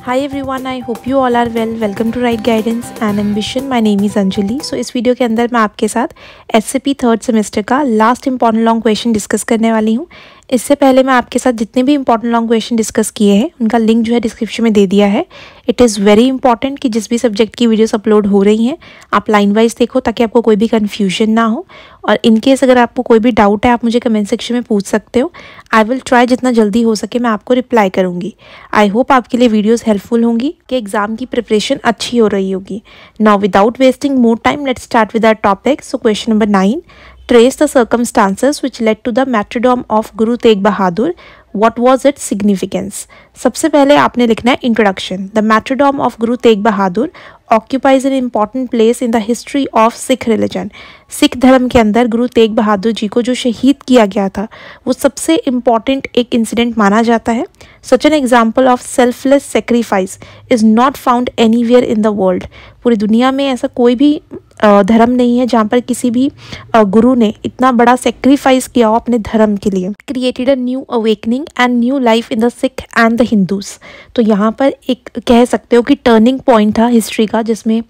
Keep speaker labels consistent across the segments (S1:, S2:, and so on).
S1: Hi everyone, I hope you all are well. Welcome to Right Guidance and Ambition. My name is Anjali. So इस video के अंदर मैं आपके साथ SCP third semester का last important long question discuss करने वाली हूँ। इससे पहले मैं आपके साथ जितने भी इंपॉर्टेंट लॉन्ग क्वेश्चन डिस्कस किए हैं उनका लिंक जो है डिस्क्रिप्शन में दे दिया है। इट इज़ वेरी इंपॉर्टेंट कि जिस भी सब्जेक्ट की वीडियोस अपलोड हो रही हैं आप लाइन वाइज देखो ताकि आपको कोई भी कन्फ्यूजन ना हो। और इन केस अगर आपको कोई भी डाउट है आप मुझे कमेंट सेक्शन में पूछ सकते हो। आई विल ट्राई जितना जल्दी हो सके मैं आपको रिप्लाई करूँगी। आई होप आपके लिए वीडियोज़ हेल्पफुल होंगी कि एग्जाम की प्रिपरेशन अच्छी हो रही होगी। Now without wasting more time let's start with our topic. So question number 9, trace the circumstances which led to the martyrdom of Guru Tegh Bahadur. What was its significance? सबसे पहले आपने लिखना है introduction. The martyrdom of Guru Tegh Bahadur occupies an important place in the history of Sikh religion. Sikh धर्म के अंदर गुरु तेग बहादुर जी को जो शहीद किया गया था वो सबसे इम्पॉर्टेंट एक इंसिडेंट माना जाता है। Such an example of selfless sacrifice is not found anywhere in the world. पूरी दुनिया में ऐसा कोई भी धर्म नहीं है जहाँ पर किसी भी गुरु ने इतना बड़ा सेक्रीफाइस किया हो अपने धर्म के लिए। Created a new awakening and new life in the Sikh and the Hindus. तो यहाँ पर एक कह सकते हो कि टर्निंग पॉइंट था हिस्ट्री का, जिसमें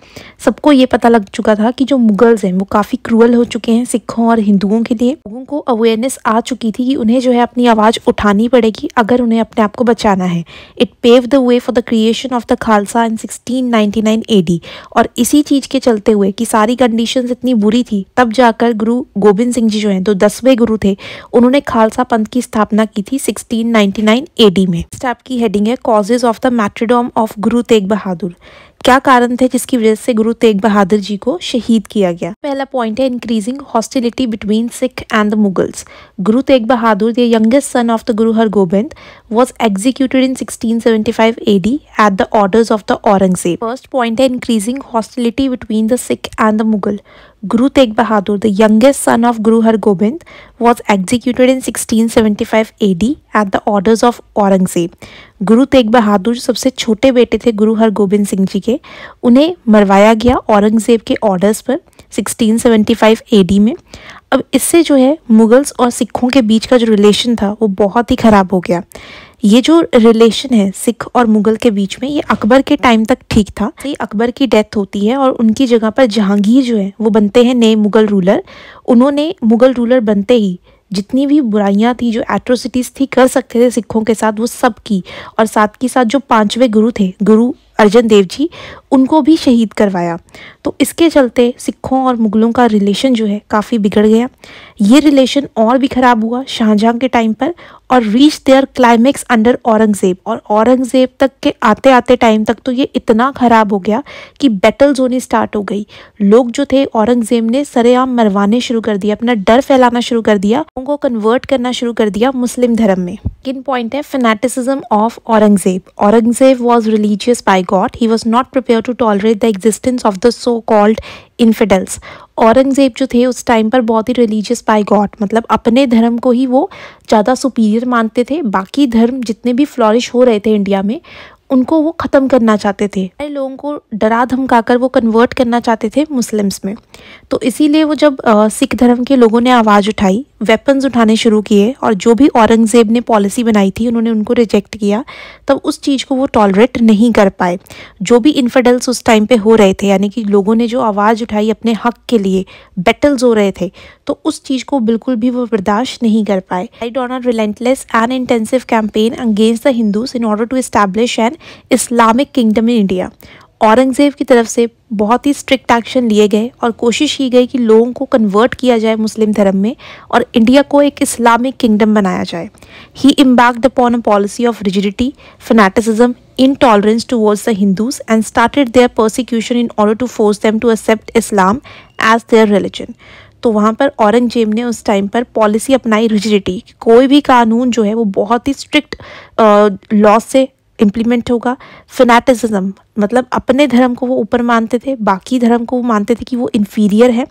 S1: सबको ये पता लग चुका था कि जो मुगल्स हैं वो काफ़ी क्रूअल हो चुके हैं सिखों और हिंदुओं के लिए। लोगों को अवेयरनेस आ चुकी थी कि उन्हें जो है अपनी आवाज़ उठानी पड़ेगी अगर उन्हें अपने आप को बचाना है। It pave the way for the creation of the Khalsa in 1699 AD। और इसी चीज़ के चलते हुए कि सारी कंडीशंस इतनी बुरी थी तब जाकर गुरु गोबिंद सिंह जी जो हैं, तो 10वें गुरु थे, उन्होंने खालसा पंथ की स्थापना की थी 1699 AD में। इस टाइप की हेडिंग है causes of the मार्टिरडम of Guru Tegh बहादुर। क्या कारण थे जिसकी वजह से गुरु तेग बहादुर जी को शहीद किया गया? पहला पॉइंट है increasing hostility between Sikh and the Mughals. Guru Tegh Bahadur the youngest son of the Guru Hargobind was executed in 1675 AD at the orders of the Aurangzeb. First point है increasing hostility between the Sikh and the Mughal. Guru Tegh Bahadur, the youngest son of Guru Hargobind, was executed in 1675 AD at the orders of Aurangzeb. गुरु तेग बहादुर सबसे छोटे बेटे थे गुरु हरगोबिंद सिंह जी के, उन्हें मरवाया गया औरंगजेब के orders पर 1675 AD में। अब इससे जो है मुगल्स और सिखों के बीच का जो रिलेशन था वो बहुत ही ख़राब हो गया। ये जो रिलेशन है सिख और मुगल के बीच में ये अकबर के टाइम तक ठीक था। ये अकबर की डेथ होती है और उनकी जगह पर जहांगीर जो है वो बनते हैं नए मुगल रूलर। उन्होंने मुगल रूलर बनते ही जितनी भी बुराइयां थी, जो एट्रोसिटीज़ थी कर सकते थे सिखों के साथ, वो सब की। और साथ के साथ जो 5वें गुरु थे गुरु अर्जन देव जी, उनको भी शहीद करवाया। तो इसके चलते सिखों और मुगलों का रिलेशन जो है काफ़ी बिगड़ गया। ये रिलेशन और भी ख़राब हुआ शाहजहाँ के टाइम पर और reach their climax under Aurangzeb. और औरंगज़ेब तक के आते आते टाइम तक तो ये इतना ख़राब हो गया कि बैटल्स होनी स्टार्ट हो गई। लोग जो थे औरंगज़ेब ने सरेआम मरवाने शुरू कर दिया, अपना डर फैलाना शुरू कर दिया, उनको कन्वर्ट करना शुरू कर दिया मुस्लिम धर्म में। सेकंड पॉइंट है fanaticism of Aurangzeb. Aurangzeb was religious by God. He was not prepare to tolerate the existence of the so called infidels. Aurangzeb जो थे उस टाइम पर बहुत ही रिलीजियस बाय गॉड, मतलब अपने धर्म को ही वो ज़्यादा सुपीरियर मानते थे। बाकी धर्म जितने भी फ्लॉरिश हो रहे थे इंडिया में उनको वो ख़त्म करना चाहते थे। लोगों को डरा धमकाकर वो कन्वर्ट करना चाहते थे मुस्लिम्स में। तो इसीलिए वो जब सिख धर्म के लोगों ने आवाज़ उठाई, वेपन्स उठाने शुरू किए और जो भी औरंगज़ेब ने पॉलिसी बनाई थी उन्होंने उनको रिजेक्ट किया, तब उस चीज़ को वो टॉलरेट नहीं कर पाए। जो भी इन्फिडल्स उस टाइम पे हो रहे थे, यानी कि लोगों ने जो आवाज़ उठाई अपने हक के लिए, बैटल्स हो रहे थे, तो उस चीज़ को बिल्कुल भी वो बर्दाश्त नहीं कर पाए। Laid on a relentless and intensive campaign against the Hindus in order to establish an Islamic kingdom in India. Aurangzeb की तरफ से बहुत ही स्ट्रिक्ट एक्शन लिए गए और कोशिश की गई कि लोगों को कन्वर्ट किया जाए मुस्लिम धर्म में और इंडिया को एक इस्लामिक किंगडम बनाया जाए। He embarked upon a policy of rigidity, fanaticism, intolerance towards the Hindus and started their persecution in order to force them to accept Islam as their religion. तो वहाँ पर औरंगजेब ने उस टाइम पर पॉलिसी अपनाई rigidity. कोई भी कानून जो है वो बहुत ही स्ट्रिक्ट लॉ से इम्प्लीमेंट होगा। फैनेटिसिज्म मतलब अपने धर्म को वो ऊपर मानते थे, बाकी धर्म को वो मानते थे कि वो इन्फीरियर है।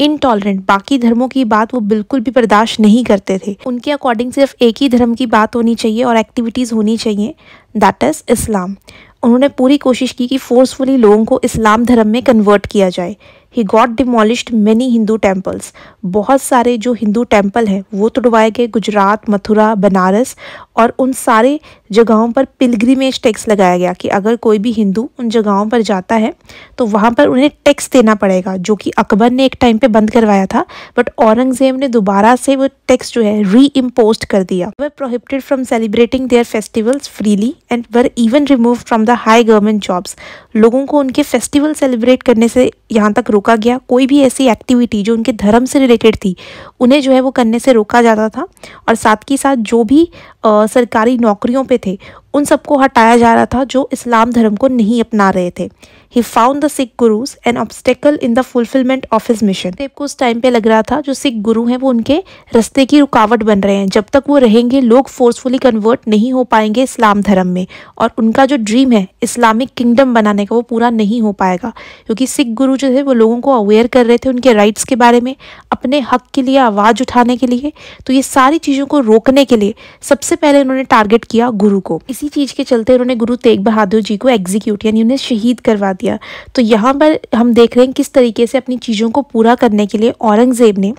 S1: इनटॉलरेंट, बाकी धर्मों की बात वो बिल्कुल भी बर्दाश्त नहीं करते थे। उनके अकॉर्डिंग सिर्फ एक ही धर्म की बात होनी चाहिए और एक्टिविटीज़ होनी चाहिए, दैट इज़ इस्लाम। उन्होंने पूरी कोशिश की कि फोर्सफुली लोगों को इस्लाम धर्म में कन्वर्ट किया जाए। He got demolished many Hindu temples, बहुत सारे जो हिंदू टेम्पल हैं वो तोड़वाए गए, गुजरात, मथुरा, बनारस, और उन सारे जगहों पर पिलग्रिमेज टैक्स लगाया गया कि अगर कोई भी हिंदू उन जगहों पर जाता है तो वहाँ पर उन्हें टैक्स देना पड़ेगा, जो कि अकबर ने एक टाइम पे बंद करवाया था, बट औरंगजेब ने दोबारा से वो टैक्स जो है री इम्पोज कर दिया। Were prohibited from celebrating their festivals freely and were even remove from the high government jobs, लोगों को उनके फेस्टिवल सेलिब्रेट करने से यहाँ तक रोका गया, कोई भी ऐसी एक्टिविटी जो उनके धर्म से रिलेटेड थी उन्हें जो है वो करने से रोका जाता था, और साथ ही साथ जो भी सरकारी नौकरियों पे थे उन सबको हटाया जा रहा था जो इस्लाम धर्म को नहीं अपना रहे थे। He found the Sikh Gurus an obstacle in the fulfilment of his mission, देव को उस टाइम पे लग रहा था जो सिख गुरु हैं वो उनके रास्ते की रुकावट बन रहे हैं, जब तक वो रहेंगे लोग फोर्सफुली कन्वर्ट नहीं हो पाएंगे इस्लाम धर्म में, और उनका जो ड्रीम है इस्लामिक किंगडम बनाने का वो पूरा नहीं हो पाएगा, क्योंकि सिख गुरु जो थे वो लोगों को अवेयर कर रहे थे उनके राइट्स के बारे में, अपने हक के लिए आवाज़ उठाने के लिए। तो ये सारी चीज़ों को रोकने के लिए सबसे पहले उन्होंने टारगेट किया गुरु को। इसी चीज़ के चलते उन्होंने गुरु तेग बहादुर जी को एग्जीक्यूट यानी उन्हें शहीद करवा दिया। तो यहाँ पर हम देख रहे हैं किस तरीके से अपनी चीज़ों को पूरा करने के लिए औरंगज़ेब ने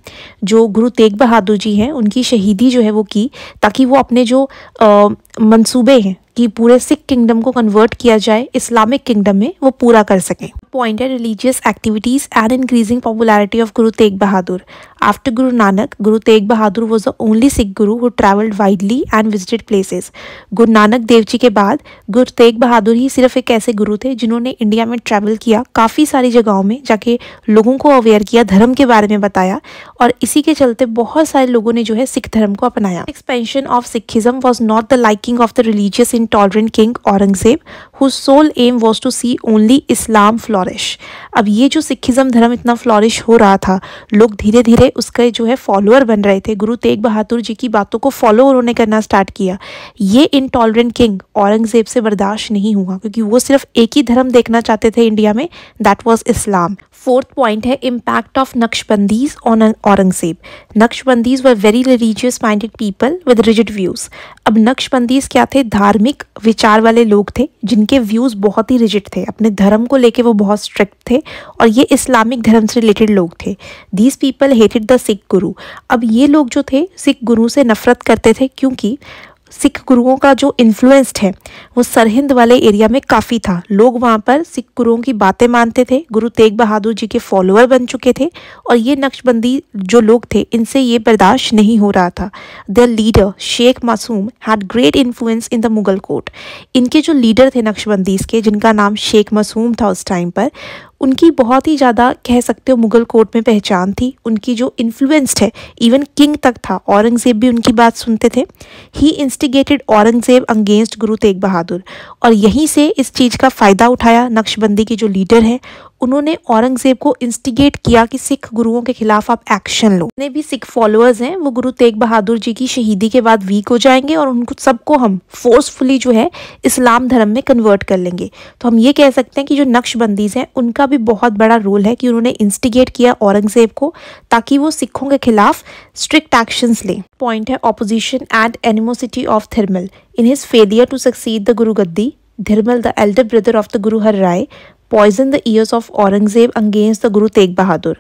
S1: जो गुरु तेग बहादुर जी हैं उनकी शहीदी जो है वो की, ताकि वो अपने जो मंसूबे हैं कि पूरे सिख किंगडम को कन्वर्ट किया जाए इस्लामिक किंगडम में वो पूरा कर सकें। पॉइंट है religious activities and increasing popularity of Guru Tegh Bahadur. After Guru Nanak, Guru Tegh Bahadur was the only Sikh Guru who travelled widely and visited places. Guru Nanak Dev ji के बाद गुरु तेग बहादुर ही सिर्फ एक ऐसे गुरु थे जिन्होंने इंडिया में ट्रैवल किया, काफ़ी सारी जगहों में जाके लोगों को अवेयर किया, धर्म के बारे में बताया, और इसी के चलते बहुत सारे लोगों ने जो है सिख धर्म को अपनाया। Expansion of Sikhism was not the liking of the religious intolerant king Aurangzeb, whose sole aim was to see only Islam flourish। अब ये जो सिखिज्म धर्म इतना फ्लॉरिश हो रहा था, लोग धीरे धीरे उसके जो है फॉलोअर बन रहे थे, गुरु तेग बहादुर जी की बातों को फॉलो उन्होंने करना स्टार्ट किया। ये इनटॉलरेंट किंग औरंगजेब से बर्दाश्त नहीं हुआ, क्योंकि वो सिर्फ एक ही धर्म देखना चाहते थे इंडिया में, that was Islam. Fourth point है impact of Naqshbandis on Aurangzeb. Naqshbandis were very religious minded people with rigid views. अब नक्शबंदीज क्या थे? धार्मिक विचार वाले लोग थे जिनके व्यूज़ बहुत ही रिजिड थे, अपने धर्म को लेके वो बहुत स्ट्रिक्ट थे, और ये इस्लामिक धर्म से रिलेटेड लोग थे। These people hated the Sikh गुरु। अब ये लोग जो थे सिख गुरु से नफरत करते थे, क्योंकि सिख गुरुओं का जो इन्फ्लुएंस है वो सरहिंद वाले एरिया में काफ़ी था। लोग वहाँ पर सिख गुरुओं की बातें मानते थे, गुरु तेग बहादुर जी के फॉलोअर बन चुके थे, और ये नक्शबंदी जो लोग थे इनसे ये बर्दाश्त नहीं हो रहा था। देयर लीडर शेख मासूम had great influence in the Mughal court. इनके जो लीडर थे नक्शबंदीज़ के, जिनका नाम शेख मासूम था उस टाइम पर, उनकी बहुत ही ज़्यादा कह सकते हो मुगल कोर्ट में पहचान थी। उनकी जो इन्फ्लुएंस्ड है इवन किंग तक था, औरंगज़ेब भी उनकी बात सुनते थे। ही इंस्टिगेटेड औरंगज़ेब अगेंस्ट गुरु तेग बहादुर, और यहीं से इस चीज़ का फ़ायदा उठाया नक्शबंदी के जो लीडर हैं, उन्होंने औरंगज़ेब को इंस्टिगेट किया कि सिख गुरुओं के खिलाफ आप एक्शन लो। जितने भी सिख फॉलोअर्स हैं वो गुरु तेग बहादुर जी की शहीदी के बाद वीक हो जाएंगे, और उनको सबको हम फोर्सफुली जो है इस्लाम धर्म में कन्वर्ट कर लेंगे। तो हम ये कह सकते हैं कि जो नक्शबंदीज़ हैं उनका भी बहुत बड़ा रोल है कि उन्होंने इंस्टिगेट किया औरंगज़ेब को, ताकि वो सिखों के खिलाफ स्ट्रिक्ट एक्शंस लें। पॉइंट है opposition and animosity of Thirmal. In his failure to succeed the Guru gaddi, Thirmal the elder brother of the Guru Har Rai poison the ears of Aurangzeb against the Guru Tegh बहादुर।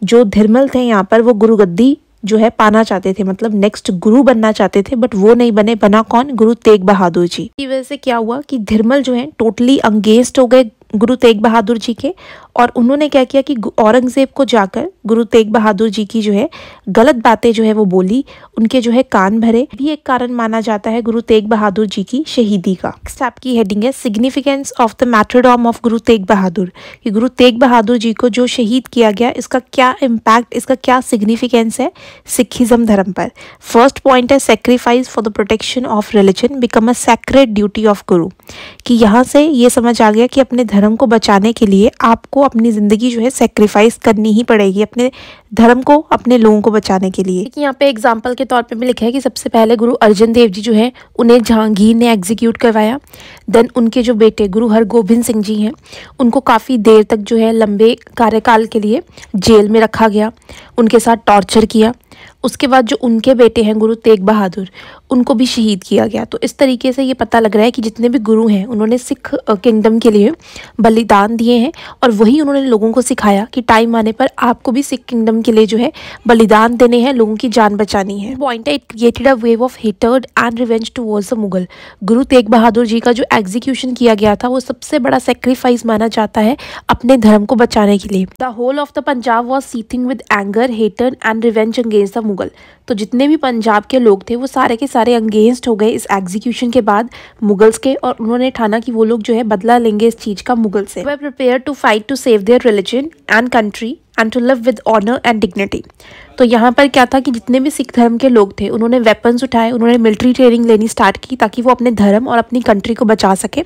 S1: जो थिरमल थे यहाँ पर वो गुरु गद्दी जो है पाना चाहते थे, मतलब नेक्स्ट गुरु बनना चाहते थे, बट वो नहीं बने। बना कौन? गुरु तेग बहादुर जी। इसी वजह से क्या हुआ कि थिरमल जो है टोटली अगेंस्ट हो गए गुरु तेग बहादुर जी के, और उन्होंने क्या किया कि औरंगज़ेब को जाकर गुरु तेग बहादुर जी की जो है गलत बातें जो है वो बोली, उनके जो है कान भरे। भी एक कारण माना जाता है गुरु तेग बहादुर जी की शहीदी का। नेक्स्ट आपकी हेडिंग है significance of the martyrdom of Guru Tegh बहादुर, कि गुरु तेग बहादुर जी को जो शहीद किया गया इसका क्या इम्पैक्ट, इसका क्या सिग्निफिकेंस है सिखिज्म धर्म पर। फर्स्ट पॉइंट है sacrifice for the protection of religion become a sacred duty of गुरु, कि यहाँ से ये समझ आ गया कि अपने धर्म को बचाने के लिए आपको अपनी ज़िंदगी जो है सेक्रीफाइस करनी ही पड़ेगी, अपने धर्म को, अपने लोगों को बचाने के लिए। यहाँ पे एग्जाम्पल के तौर पे भी लिखा है कि सबसे पहले गुरु अर्जन देव जी जो है उन्हें जहांगीर ने एग्जीक्यूट करवाया। देन उनके जो बेटे गुरु हरगोबिंद सिंह जी हैं उनको काफ़ी देर तक जो है लंबे कार्यकाल के लिए जेल में रखा गया, उनके साथ टॉर्चर किया। उसके बाद जो उनके बेटे हैं गुरु तेग बहादुर, उनको भी शहीद किया गया। तो इस तरीके से ये पता लग रहा है कि जितने भी गुरु हैं उन्होंने सिख किंगडम के लिए बलिदान दिए हैं और वही उन्होंने लोगों को सिखाया कि टाइम आने पर आपको भी सिख किंगडम के लिए जो है बलिदान देने हैं, लोगों की जान बचानी है। पॉइंट है, it created a wave of hatred and revenge towards the Mughal. गुरु तेग बहादुर जी का जो एग्जीक्यूशन किया गया था वो सबसे बड़ा सेक्रीफाइस माना जाता है अपने धर्म को बचाने के लिए। The whole of the Punjab was seething with anger, hatred and revenge against the Mughal. तो जितने भी पंजाब के लोग थे वो सारे के सारे अगेंस्ट हो गए इस एग्जीक्यूशन के बाद मुगल्स के, और उन्होंने ठाना कि वो लोग जो है बदला लेंगे इस चीज का मुगल से। वे prepare to fight to save their religion and country and to live with honour and dignity. तो यहाँ पर क्या था कि जितने भी सिख धर्म के लोग थे उन्होंने वेपन्स उठाए, उन्होंने मिलिट्री ट्रेनिंग लेनी स्टार्ट की ताकि वो अपने धर्म और अपनी कंट्री को बचा सके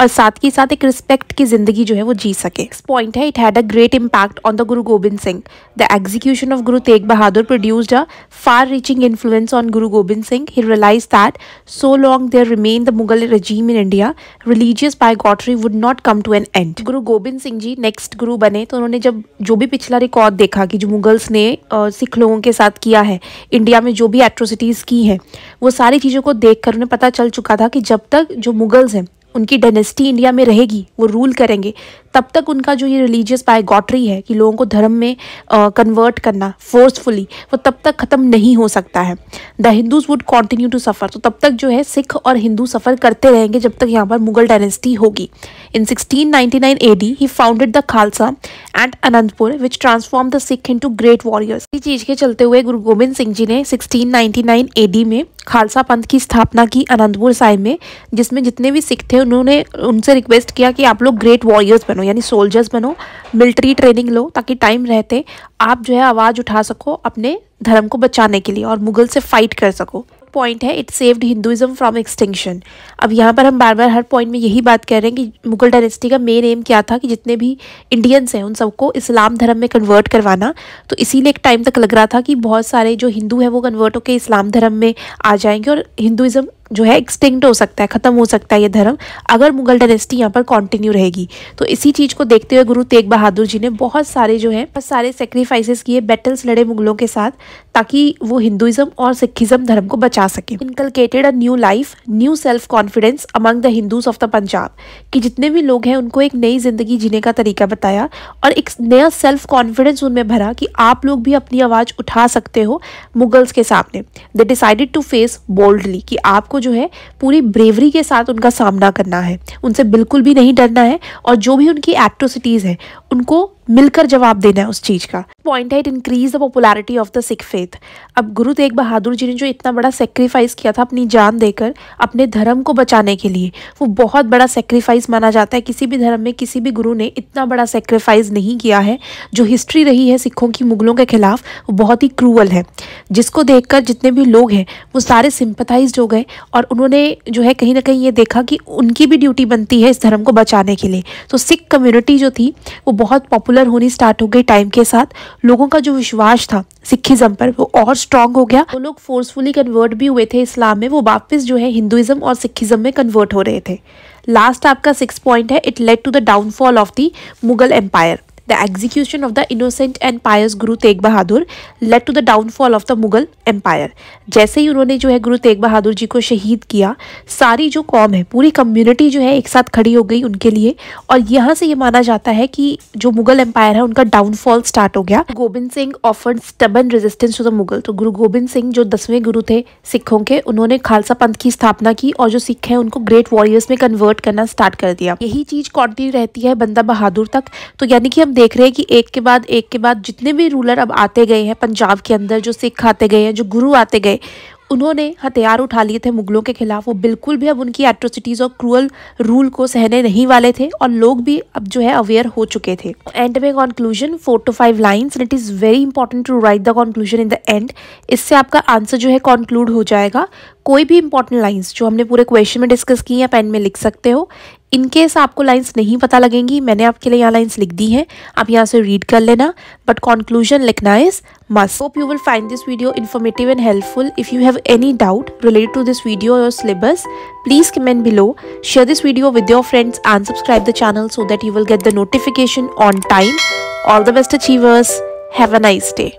S1: और साथ ही साथ एक रिस्पेक्ट की जिंदगी जो है वो जी सके। इस पॉइंट है, it had a great impact on the Guru Gobind Singh. The execution of Guru Tegh Bahadur produced a far reaching influence on Guru Gobind Singh. He realised that so long there remain the Mughal regime in India, religious bigotry would not come to an end। Guru Gobind Singh ji next गुरु बने तो उन्होंने जब जो भी पिछला record देखा कि जो मुगल्स ने सिख लोगों के साथ किया है, इंडिया में जो भी एट्रोसिटीज़ की हैं, वो सारी चीज़ों को देखकर उन्हें पता चल चुका था कि जब तक जो मुगल्स हैं उनकी डायनेस्टी इंडिया में रहेगी, वो रूल करेंगे, तब तक उनका जो ये रिलीजियस बायगॉटरी है कि लोगों को धर्म में कन्वर्ट करना फोर्सफुली, वो तब तक ख़त्म नहीं हो सकता है। The Hindus would continue to suffer. तो तब तक जो है सिख और हिंदू सफ़र करते रहेंगे जब तक यहाँ पर मुगल डायनेस्टी होगी। इन 1699 AD he founded the Khalsa and Anantapur which transform the Sikh into great warriors. इसी चीज़ के चलते हुए गुरु गोबिंद सिंह जी ने 1699 AD में खालसा पंथ की स्थापना की अनंतपुर साहिब में, जिसमें जितने भी सिख थे उन्होंने उनसे रिक्वेस्ट किया कि आप लोग ग्रेट वॉरियर्स बनो, यानी सोल्जर्स बनो, मिलिट्री ट्रेनिंग लो ताकि टाइम रहते आप जो है आवाज़ उठा सको अपने धर्म को बचाने के लिए और मुगल से फाइट कर सको। पॉइंट है, it saved Hinduism from extinction. अब यहाँ पर हम बार बार हर पॉइंट में यही बात कर रहे हैं कि मुगल डायनेस्टी का मेन एम क्या था कि जितने भी इंडियंस हैं उन सबको इस्लाम धर्म में कन्वर्ट करवाना। तो इसीलिए एक टाइम तक लग रहा था कि बहुत सारे जो हिंदू हैं वो कन्वर्ट होकर इस्लाम धर्म में आ जाएंगे और हिंदुइज्म जो है एक्सटिंक्ट हो सकता है, ख़त्म हो सकता है ये धर्म अगर मुगल डायनेस्टी यहाँ पर कंटिन्यू रहेगी। तो इसी चीज़ को देखते हुए गुरु तेग बहादुर जी ने बहुत सारे जो है बहुत सारे सेक्रीफाइसेस किए, बैटल्स लड़े मुगलों के साथ ताकि वो हिंदुइज्म और सिखिज्म धर्म को बचा सके। Inculcated a new life, new self confidence among the Hindus of the Punjab, कि जितने भी लोग हैं उनको एक नई जिंदगी जीने का तरीका बताया और एक नया सेल्फ कॉन्फिडेंस उनमें भरा कि आप लोग भी अपनी आवाज़ उठा सकते हो मुगल्स के सामने। They decided to face boldly, कि आपको जो है पूरी ब्रेवरी के साथ उनका सामना करना है, उनसे बिल्कुल भी नहीं डरना है और जो भी उनकी एट्रोसिटीज़ है उनको मिलकर जवाब देना है उस चीज़ का। पॉइंट है, it increase the popularity of the Sikh faith. अब गुरु तेग बहादुर जी ने जो इतना बड़ा सेक्रीफाइस किया था अपनी जान देकर अपने धर्म को बचाने के लिए, वो बहुत बड़ा सेक्रीफाइस माना जाता है। किसी भी धर्म में किसी भी गुरु ने इतना बड़ा सेक्रीफाइस नहीं किया है। जो हिस्ट्री रही है सिखों की मुगलों के खिलाफ वो बहुत ही क्रूअल है, जिसको देखकर जितने भी लोग हैं वो सारे सिंपथाइज्ड हो गए और उन्होंने जो है कहीं ना कहीं ये देखा कि उनकी भी ड्यूटी बनती है इस धर्म को बचाने के लिए। तो सिख कम्युनिटी जो थी वो बहुत पॉपुलर होनी स्टार्ट हो गई टाइम के साथ। लोगों का जो विश्वास था सिखिज्म पर वो और स्ट्रांग हो गया। वो लोग फोर्सफुली कन्वर्ट भी हुए थे इस्लाम में, वो वापस जो है हिंदुइज्म और सिखिज्म में कन्वर्ट हो रहे थे। लास्ट आपका 6 पॉइंट है, it led to the downfall of the Mughal empire. The execution of the innocent and pious Guru Tegh Bahadur led to the downfall of the Mughal empire. जैसे ही उन्होंने जो है गुरु तेग बहादुर जी को शहीद किया, सारी जो कौम है, पूरी कम्युनिटी जो है एक साथ खड़ी हो गई उनके लिए और यहाँ से ये माना जाता है कि जो मुगल एम्पायर है उनका डाउनफॉल स्टार्ट हो गया। Gobind Singh offered stubborn resistance to the Mughal. तो गुरु गोबिंद सिंह जो 10वें गुरु थे सिखों के, उन्होंने खालसा पंथ की स्थापना की और जो सिख हैं उनको ग्रेट वॉरियर्स में कन्वर्ट करना स्टार्ट कर दिया। यही चीज़ कॉन्टिन्यू रहती है बंदा बहादुर तक। तो यानी कि हम देख रहे हैं कि एक के बाद जितने भी रूलर अब आते गए हैं पंजाब के अंदर, जो सिख आते गए हैं, जो गुरु आते गए, उन्होंने हथियार उठा लिए थे मुगलों के खिलाफ। वो बिल्कुल भी अब उनकी एट्रोसिटीज़ और क्रूअल रूल को सहने नहीं वाले थे और लोग भी अब जो है अवेयर हो चुके थे। एंड में conclusion 4 to 5 lines, and it is very important to write the conclusion in the end. इससे आपका आंसर जो है कंक्लूड हो जाएगा। कोई भी इंपॉर्टेंट लाइन्स जो हमने पूरे क्वेश्चन में डिस्कस की हैं पेन में लिख सकते हो। इनकेस आपको लाइन्स नहीं पता लगेंगी, मैंने आपके लिए यहाँ लाइन्स लिख दी हैं, आप यहाँ से रीड कर लेना, बट कंक्लूजन लिखना is must. Hope you will find this video informative and helpful. If you have any doubt related to this video or syllabus, please comment below, share this video with your friends and subscribe the channel so that you will get the notification on time. All the best achievers, have a nice day.